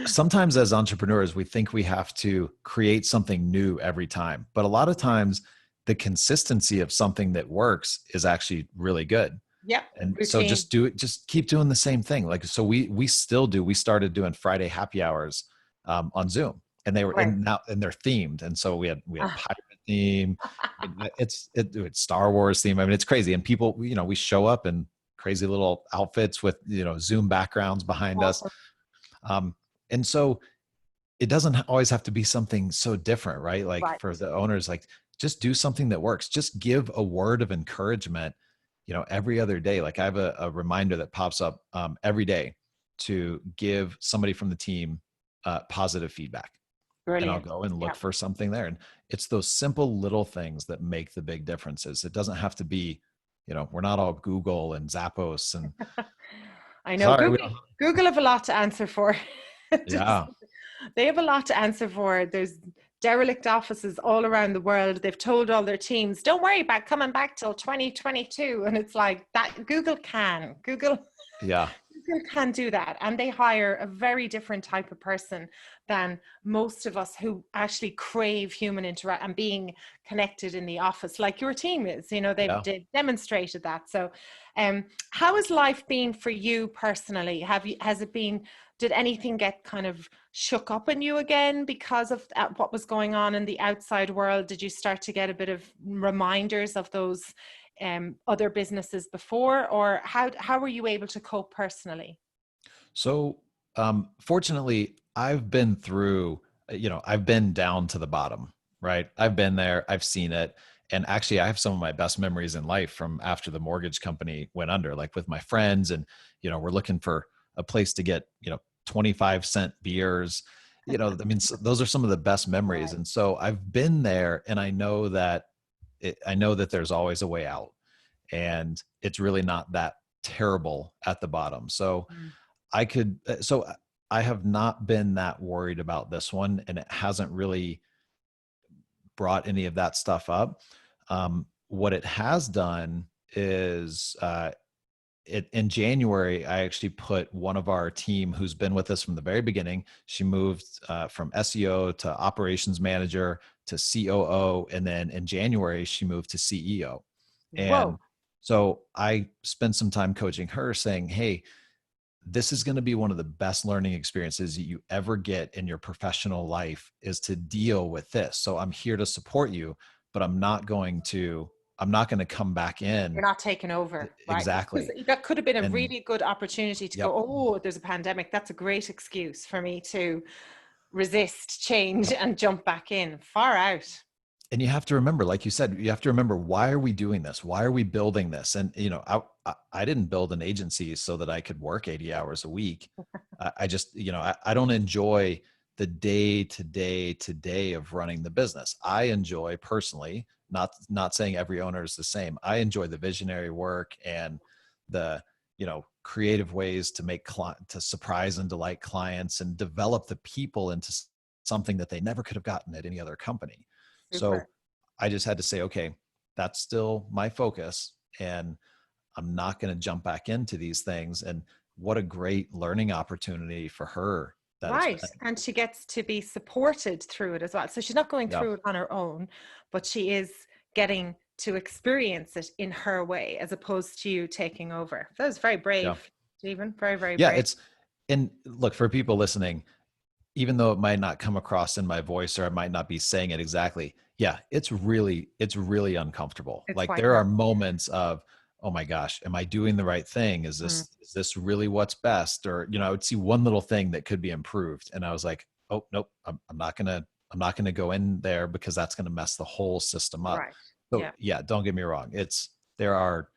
Speaker 2: Sometimes as entrepreneurs, we think we have to create something new every time. But a lot of times, the consistency of something that works is actually really good.
Speaker 1: Yep,
Speaker 2: And so
Speaker 1: routine.
Speaker 2: just do it, just keep doing the same thing. Like, so we still do, we started doing Friday happy hours on Zoom, and they were
Speaker 1: Right.
Speaker 2: in now, and they're themed. And so we had
Speaker 1: Ah,
Speaker 2: pirate theme. It's Star Wars theme. I mean, it's crazy. And people, we show up in crazy little outfits with, Zoom backgrounds behind us.
Speaker 1: awesome.
Speaker 2: Um, and so it doesn't always have to be something so different, right? Like
Speaker 1: Right.
Speaker 2: for the owners, like just do something that works. Just give a word of encouragement, every other day. Like I have a reminder that pops up every day to give somebody from the team positive feedback. And I'll
Speaker 1: Brilliant.
Speaker 2: go and
Speaker 1: Yeah.
Speaker 2: look for something there. And it's those simple little things that make the big differences. It doesn't have to be, we're not all Google and Zappos and
Speaker 1: I know
Speaker 2: sorry, we
Speaker 1: Google
Speaker 2: don't.
Speaker 1: Google have a lot to answer for. Just,
Speaker 2: Yeah.
Speaker 1: they have a lot to answer for. There's derelict offices all around the world. They've told all their teams, don't worry about coming back till 2022. And it's like that
Speaker 2: Yeah.
Speaker 1: Google can do that. And they hire a very different type of person than most of us who actually crave human interaction and being connected in the office, like your team is. You know,
Speaker 2: Yeah.
Speaker 1: they've demonstrated that. So how has life been for you personally? Has it been, did anything get kind of shook up in you again because of what was going on in the outside world? Did you start to get a bit of reminders of those other businesses before, or how were you able to cope personally?
Speaker 2: So, fortunately, I've been through, I've been down to the bottom, right? I've been there, I've seen it. And actually, I have some of my best memories in life from after the mortgage company went under, like with my friends. And, we're looking for a place to get, 25-cent beers. I mean, those are some of the best memories.
Speaker 1: Right.
Speaker 2: And so I've been there, and I know that there's always a way out, and it's really not that terrible at the bottom. So,
Speaker 1: Mm.
Speaker 2: I have not been that worried about this one, and it hasn't really brought any of that stuff up. What it has done is, in January, I actually put one of our team who's been with us from the very beginning. She moved from SEO to operations manager to COO. And then in January, she moved to CEO. And
Speaker 1: Whoa.
Speaker 2: so I spent some time coaching her, saying, hey, this is going to be one of the best learning experiences you ever get in your professional life, is to deal with this. So I'm here to support you, but I'm not going to come back
Speaker 1: You're
Speaker 2: in.
Speaker 1: not taking over, right? Because
Speaker 2: Exactly.
Speaker 1: that could have been a
Speaker 2: And
Speaker 1: really good opportunity to go,
Speaker 2: yep.
Speaker 1: oh, there's a pandemic. That's a great excuse for me to resist change
Speaker 2: Yep.
Speaker 1: and jump back in. Far out.
Speaker 2: And you have to remember, like you said, you have to remember, why are we doing this? Why are we building this? And, I didn't build an agency so that I could work 80 hours a week. I just, I don't enjoy the day to day to day of running the business. I enjoy personally, not saying every owner is the same. I enjoy the visionary work and the, creative ways to to surprise and delight clients and develop the people into something that they never could have gotten at any other company. So
Speaker 1: Super.
Speaker 2: I just had to say, okay, that's still my focus, and I'm not going to jump back into these things. And what a great learning opportunity for her that it's
Speaker 1: Right.
Speaker 2: been.
Speaker 1: And she gets to be supported through it as well. So she's not going
Speaker 2: Yeah.
Speaker 1: through it on her own, but she is getting to experience it in her way as opposed to you taking over. That was very
Speaker 2: Yeah.
Speaker 1: brave, Stephen. Very, very
Speaker 2: Yeah.
Speaker 1: brave.
Speaker 2: It's, and look, for people listening, even though it might not come across in my voice or I might not be saying it exactly, yeah, it's really uncomfortable.
Speaker 1: It's
Speaker 2: Like
Speaker 1: quite
Speaker 2: there are
Speaker 1: nerve.
Speaker 2: moments of, oh my gosh, am I doing the right thing?
Speaker 1: Mm,
Speaker 2: Is this really what's best? Or, I would see one little thing that could be improved. And I was like, oh, nope, I'm not gonna go in there because that's gonna mess the whole system up.
Speaker 1: right.
Speaker 2: So
Speaker 1: Yeah.
Speaker 2: yeah, don't get me wrong. There are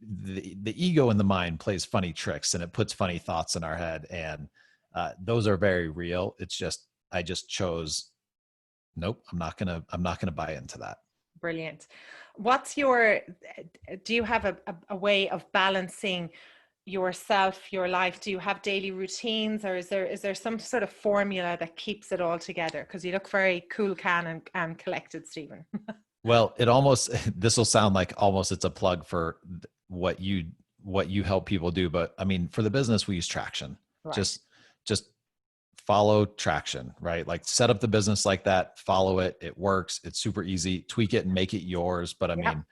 Speaker 2: the ego in the mind plays funny tricks and it puts funny thoughts in our head, and those are very real. It's just I just chose, nope, I'm not gonna buy into that.
Speaker 1: Brilliant. What's your, do you have a way of balancing yourself, your life? Do you have daily routines, or is there some sort of formula that keeps it all together? Because you look very cool, can and collected, Stephen.
Speaker 2: Well, it almost this will sound like almost it's a plug for what you help people do, but I mean for the business we use traction.
Speaker 1: Right.
Speaker 2: Just follow traction, right? Like set up the business like that, follow it. It works. It's super easy. Tweak it and make it yours. But I
Speaker 1: Yep.
Speaker 2: mean,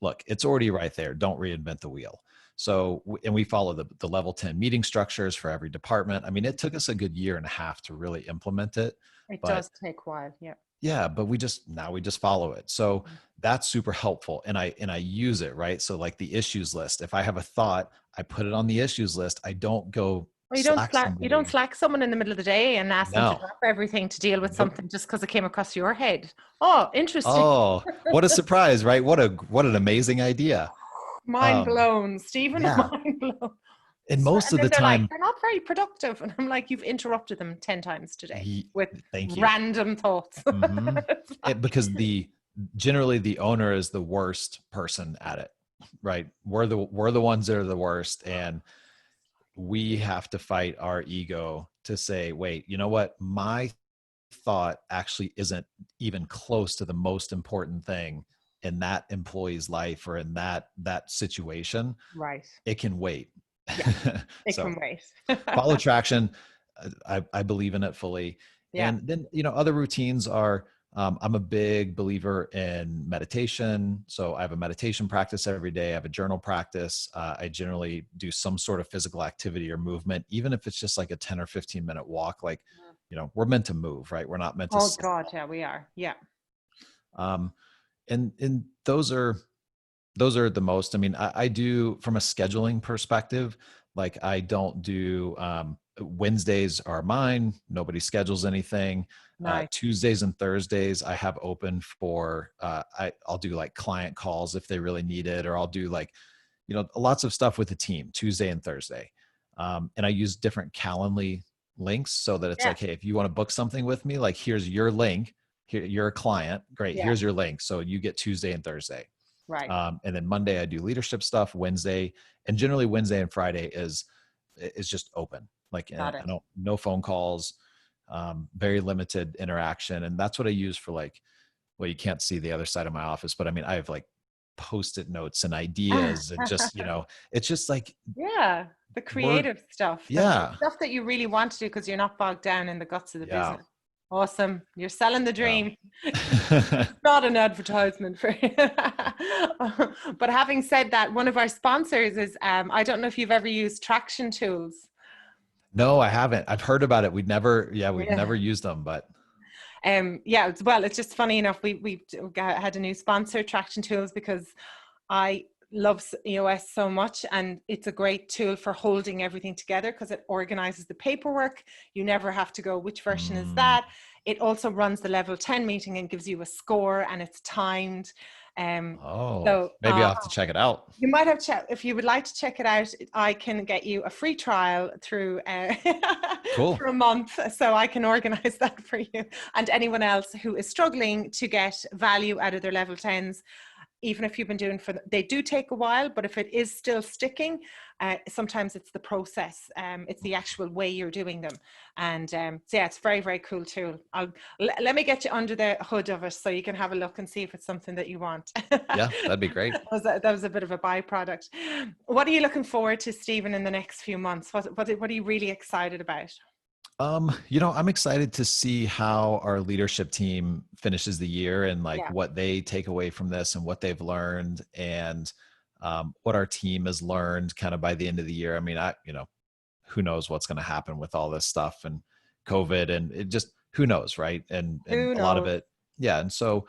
Speaker 2: look, it's already right there. Don't reinvent the wheel. So, and we follow the level 10 meeting structures for every department. I mean, it took us a good year and a half to really implement it,
Speaker 1: It
Speaker 2: but
Speaker 1: does take a while. Yeah.
Speaker 2: yeah, but now we just follow it. So that's super helpful. And I use it, right? So like the issues list, if I have a thought, I put it on the issues list. I don't go
Speaker 1: Well,
Speaker 2: Slack
Speaker 1: you don't
Speaker 2: somebody.
Speaker 1: slack someone in the middle of the day and ask them to
Speaker 2: No.
Speaker 1: drop everything to deal with
Speaker 2: Nope.
Speaker 1: something just because it came across your head. Oh, interesting.
Speaker 2: Oh, what a surprise, right? What an amazing idea.
Speaker 1: Mind
Speaker 2: Um,
Speaker 1: blown, Stephen.
Speaker 2: yeah.
Speaker 1: Mind blown.
Speaker 2: And
Speaker 1: So,
Speaker 2: most
Speaker 1: and
Speaker 2: of
Speaker 1: then
Speaker 2: the
Speaker 1: they're like,
Speaker 2: time,
Speaker 1: they're not very productive. And I'm like, you've interrupted them 10 times today
Speaker 2: ye-
Speaker 1: with
Speaker 2: thank you.
Speaker 1: random thoughts.
Speaker 2: Hmm.
Speaker 1: It's like,
Speaker 2: Because generally the owner is the worst person at it, right? We're the ones that are the worst, and we have to fight our ego to say, wait, you know what? My thought actually isn't even close to the most important thing in that employee's life or in that situation.
Speaker 1: right.
Speaker 2: It can wait.
Speaker 1: Yeah, it
Speaker 2: So
Speaker 1: can wait.
Speaker 2: follow traction. I believe in it fully.
Speaker 1: Yeah,
Speaker 2: And then, other routines are, I'm a big believer in meditation. So I have a meditation practice every day. I have a journal practice. I generally do some sort of physical activity or movement, even if it's just like a 10 or 15-minute walk. Like, we're meant to move, right? We're not meant to
Speaker 1: oh
Speaker 2: sit.
Speaker 1: God, yeah, we are. Yeah.
Speaker 2: Um, and those are the most. I mean, I do from a scheduling perspective, like I don't do, Wednesdays are mine. Nobody schedules anything.
Speaker 1: Nice.
Speaker 2: Tuesdays and Thursdays I have open for, I'll do like client calls if they really need it, or I'll do like, lots of stuff with the team Tuesday and Thursday. And I use different Calendly links so that it's
Speaker 1: Yeah.
Speaker 2: like, hey, if you want to book something with me, like here's your link. Here, you're a client. Great.
Speaker 1: Yeah.
Speaker 2: Here's your link. So you get Tuesday and Thursday.
Speaker 1: Right.
Speaker 2: And then Monday I do leadership stuff. Wednesday, and generally Wednesday and Friday is just open. Like
Speaker 1: Got
Speaker 2: I
Speaker 1: it.
Speaker 2: don't, no phone calls, very limited interaction, and that's what I use for like. Well, you can't see the other side of my office, but I mean, I have like post-it notes and ideas, and just it's just like
Speaker 1: Yeah. The
Speaker 2: we're
Speaker 1: creative stuff, the
Speaker 2: yeah
Speaker 1: stuff that you really want to do because you're not bogged down in the guts of the
Speaker 2: yeah
Speaker 1: business. Awesome. You're selling the
Speaker 2: yeah.
Speaker 1: dream. It's not an advertisement for but having said that, one of our sponsors is, I don't know if you've ever used Traction Tools.
Speaker 2: No, I haven't. I've heard about it. We've never
Speaker 1: Yeah.
Speaker 2: used them, but
Speaker 1: Yeah, well, it's just funny enough. We had a new sponsor, Traction Tools, because I love EOS so much, and it's a great tool for holding everything together because it organizes the paperwork. You never have to go, which version is
Speaker 2: mm,
Speaker 1: that? It also runs the level 10 meeting and gives you a score, and it's timed. Um,
Speaker 2: oh,
Speaker 1: so
Speaker 2: maybe I'll have to check it out.
Speaker 1: you might have if you would like to check it out, I can get you a free trial through
Speaker 2: Cool.
Speaker 1: for a month, so I can organize that for you and anyone else who is struggling to get value out of their level 10s. Even if you've been doing they do take a while, but if it is still sticking, sometimes it's the process, it's the actual way you're doing them. And so yeah, it's very, very cool tool. Let me get you under the hood of it so you can have a look and see if it's something that you want.
Speaker 2: Yeah, that'd be great.
Speaker 1: That was a bit of a byproduct. What are you looking forward to, Stephen, in the next few months? What are you really excited about?
Speaker 2: I'm excited to see how our leadership team finishes the year and like
Speaker 1: Yeah.
Speaker 2: what they take away from this and what they've learned and what our team has learned kind of by the end of the year. I mean, who knows what's going to happen with all this stuff and COVID and it just, who knows, right? And
Speaker 1: Who
Speaker 2: a lot of
Speaker 1: knows?
Speaker 2: it, yeah. And so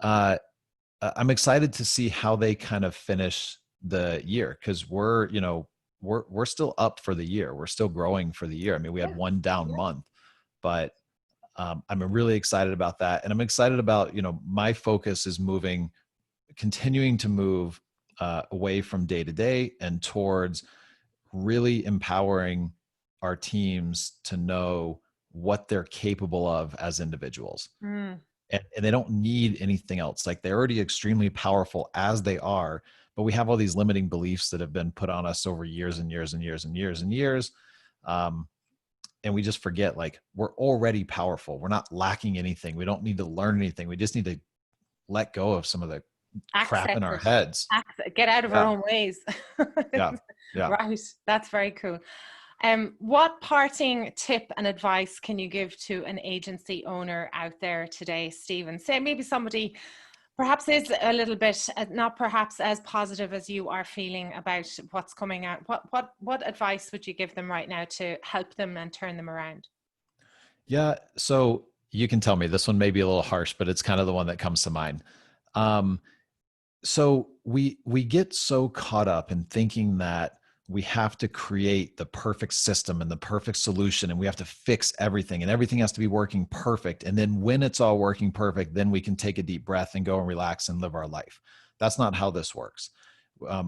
Speaker 2: uh, I'm excited to see how they kind of finish the year because we're still up for the year. We're still growing for the year. I mean, we had
Speaker 1: Yeah.
Speaker 2: one down
Speaker 1: Yeah.
Speaker 2: month, but I'm really excited about that. And I'm excited about, my focus is continuing to move away from day to day and towards really empowering our teams to know what they're capable of as individuals.
Speaker 1: Mm,
Speaker 2: And they don't need anything else. Like they're already extremely powerful as they are, but we have all these limiting beliefs that have been put on us over years and years and years and years and years. Um, and we just forget like we're already powerful. We're not lacking anything. We don't need to learn anything. We just need to let go of some of the crap
Speaker 1: access
Speaker 2: in our
Speaker 1: it.
Speaker 2: heads.
Speaker 1: Get out of our
Speaker 2: Yeah.
Speaker 1: own ways.
Speaker 2: Yeah. Yeah.
Speaker 1: Right. That's very cool. What parting tip and advice can you give to an agency owner out there today, Stephen? Say maybe somebody perhaps is a little bit not perhaps as positive as you are feeling about what's coming out. What advice would you give them right now to help them and turn them around?
Speaker 2: Yeah. So you can tell me this one may be a little harsh, but it's kind of the one that comes to mind. Um, so we get so caught up in thinking that we have to create the perfect system and the perfect solution and we have to fix everything and everything has to be working perfect, and then when it's all working perfect, then we can take a deep breath and go and relax and live our life. That's not how this works.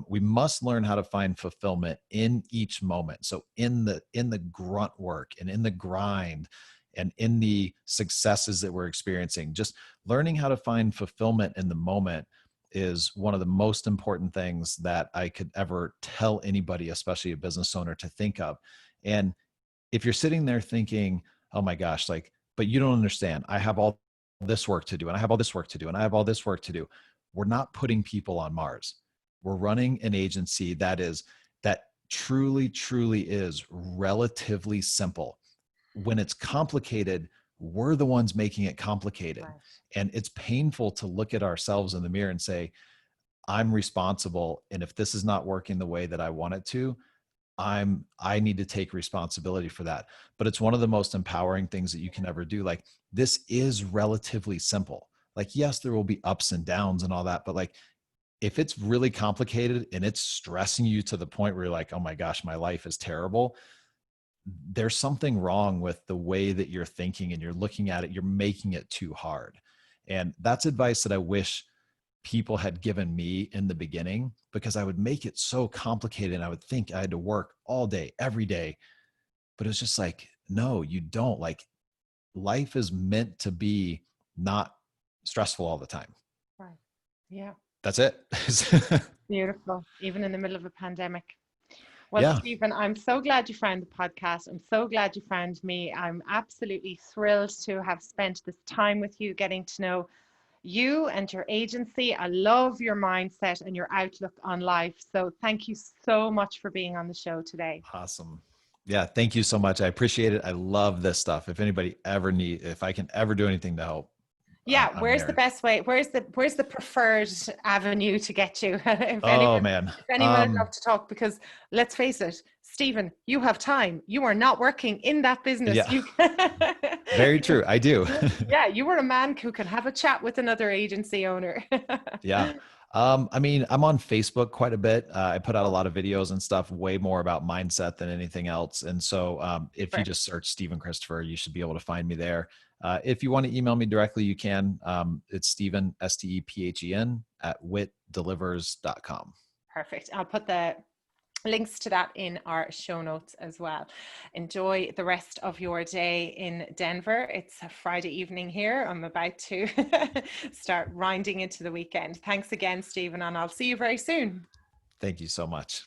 Speaker 2: We must learn how to find fulfillment in each moment. So in the grunt work and in the grind and in the successes that we're experiencing, just learning how to find fulfillment in the moment is one of the most important things that I could ever tell anybody, especially a business owner, to think of. And if you're sitting there thinking, oh my gosh, like, but you don't understand, I have all this work to do, and I have all this work to do, and I have all this work to do. We're not putting people on Mars. We're running an agency that truly, truly is relatively simple. When it's complicated, we're the ones making it complicated.
Speaker 1: Right.
Speaker 2: And it's painful to look at ourselves in the mirror and say, I'm responsible. And if this is not working the way that I want it to, I need to take responsibility for that. But it's one of the most empowering things that you can ever do. Like this is relatively simple. Like, yes, there will be ups and downs and all that, but like if it's really complicated and it's stressing you to the point where you're like, oh my gosh, my life is terrible, there's something wrong with the way that you're thinking and you're looking at it. You're making it too hard. And that's advice that I wish people had given me in the beginning, because I would make it so complicated and I would think I had to work all day, every day. But it's just like, no, you don't. Like life is meant to be not stressful all the time.
Speaker 1: Right. Yeah.
Speaker 2: That's it.
Speaker 1: Beautiful. Even in the middle of a pandemic. Well,
Speaker 2: Yeah.
Speaker 1: Stephen, I'm so glad you found the podcast. I'm so glad you found me. I'm absolutely thrilled to have spent this time with you, getting to know you and your agency. I love your mindset and your outlook on life. So thank you so much for being on the show today.
Speaker 2: Awesome. Yeah. Thank you so much. I appreciate it. I love this stuff. If I can ever do anything to help,
Speaker 1: Yeah,
Speaker 2: I'm
Speaker 1: where's the
Speaker 2: there.
Speaker 1: best way? Where's the preferred avenue to get you?
Speaker 2: Oh man.
Speaker 1: If anyone would love to talk, because let's face it, Stephen, you have time. You are not working in that business.
Speaker 2: Yeah,
Speaker 1: You
Speaker 2: very true. I do.
Speaker 1: yeah, you are a man who can have a chat with another agency owner.
Speaker 2: Yeah. I mean, I'm on Facebook quite a bit. I put out a lot of videos and stuff, way more about mindset than anything else. And so, if you
Speaker 1: Super.
Speaker 2: just search Stephen Christopher, you should be able to find me there. If you want to email me directly, you can. It's Stephen, Stephen at witdelivers.com.
Speaker 1: Perfect. I'll put the links to that in our show notes as well. Enjoy the rest of your day in Denver. It's a Friday evening here. I'm about to start winding into the weekend. Thanks again, Stephen, and I'll see you very soon.
Speaker 2: Thank you so much.